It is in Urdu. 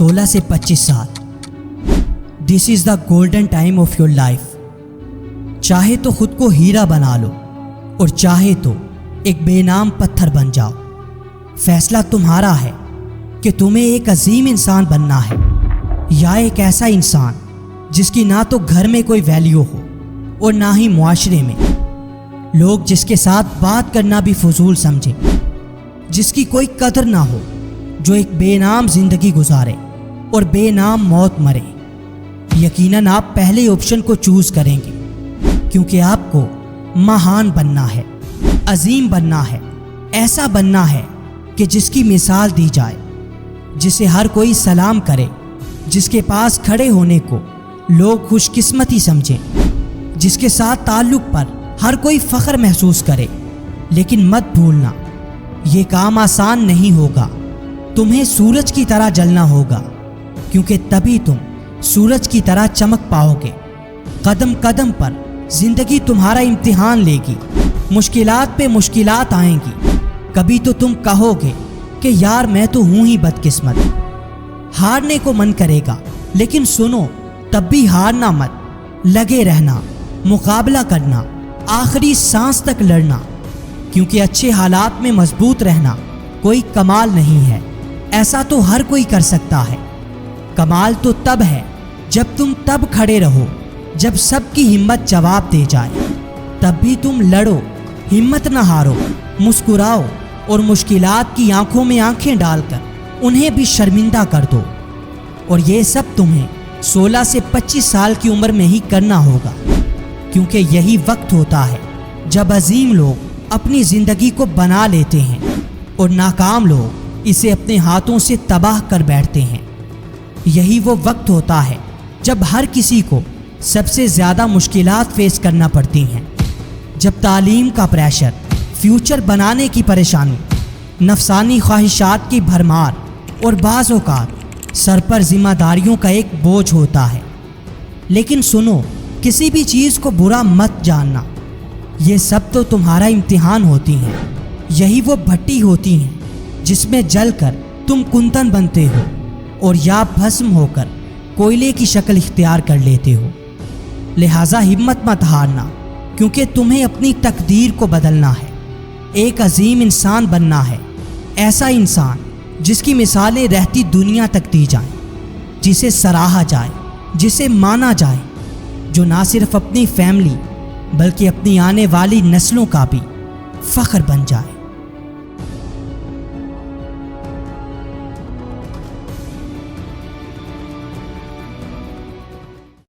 16 سے 25 سال. This is the golden time of your life. چاہے تو خود کو ہیرا بنا لو اور چاہے تو ایک بے نام پتھر بن جاؤ. فیصلہ تمہارا ہے کہ تمہیں ایک عظیم انسان بننا ہے یا ایک ایسا انسان جس کی نہ تو گھر میں کوئی ویلیو ہو اور نہ ہی معاشرے میں. لوگ جس کے ساتھ بات کرنا بھی فضول سمجھیں، جس کی کوئی قدر نہ ہو، جو ایک بے نام زندگی گزارے اور بے نام موت مرے. یقیناً آپ پہلے آپشن کو چوز کریں گے کیونکہ آپ کو مہان بننا ہے، عظیم بننا ہے، ایسا بننا ہے کہ جس کی مثال دی جائے، جسے ہر کوئی سلام کرے، جس کے پاس کھڑے ہونے کو لوگ خوش قسمتی سمجھیں، جس کے ساتھ تعلق پر ہر کوئی فخر محسوس کرے. لیکن مت بھولنا، یہ کام آسان نہیں ہوگا. تمہیں سورج کی طرح جلنا ہوگا کیونکہ تبھی تم سورج کی طرح چمک پاؤ گے. قدم قدم پر زندگی تمہارا امتحان لے گی، مشکلات پہ مشکلات آئیں گی. کبھی تو تم کہو گے کہ یار میں تو ہوں ہی بدقسمت. ہارنے کو من کرے گا، لیکن سنو، تب بھی ہارنا مت. لگے رہنا، مقابلہ کرنا، آخری سانس تک لڑنا. کیونکہ اچھے حالات میں مضبوط رہنا کوئی کمال نہیں ہے، ایسا تو ہر کوئی کر سکتا ہے. کمال تو تب ہے جب تم تب کھڑے رہو جب سب کی ہمت جواب دے جائے. تب بھی تم لڑو، ہمت نہ ہارو، مسکراؤ اور مشکلات کی آنکھوں میں آنکھیں ڈال کر انہیں بھی شرمندہ کر دو. اور یہ سب تمہیں 16 سے 25 سال کی عمر میں ہی کرنا ہوگا، کیونکہ یہی وقت ہوتا ہے جب عظیم لوگ اپنی زندگی کو بنا لیتے ہیں اور ناکام لوگ اسے اپنے ہاتھوں سے تباہ کر بیٹھتے ہیں. یہی وہ وقت ہوتا ہے جب ہر کسی کو سب سے زیادہ مشکلات فیس کرنا پڑتی ہیں، جب تعلیم کا پریشر، فیوچر بنانے کی پریشانی، نفسانی خواہشات کی بھرمار اور بعض اوقات سر پر ذمہ داریوں کا ایک بوجھ ہوتا ہے. لیکن سنو، کسی بھی چیز کو برا مت جاننا. یہ سب تو تمہارا امتحان ہوتی ہیں. یہی وہ بھٹی ہوتی ہیں جس میں جل کر تم کنتن بنتے ہو اور یا بھسم ہو کر کوئلے کی شکل اختیار کر لیتے ہو. لہٰذا ہمت مت ہارنا، کیونکہ تمہیں اپنی تقدیر کو بدلنا ہے. ایک عظیم انسان بننا ہے، ایسا انسان جس کی مثالیں رہتی دنیا تک دی جائیں، جسے سراہا جائے، جسے مانا جائے، جو نہ صرف اپنی فیملی بلکہ اپنی آنے والی نسلوں کا بھی فخر بن جائے.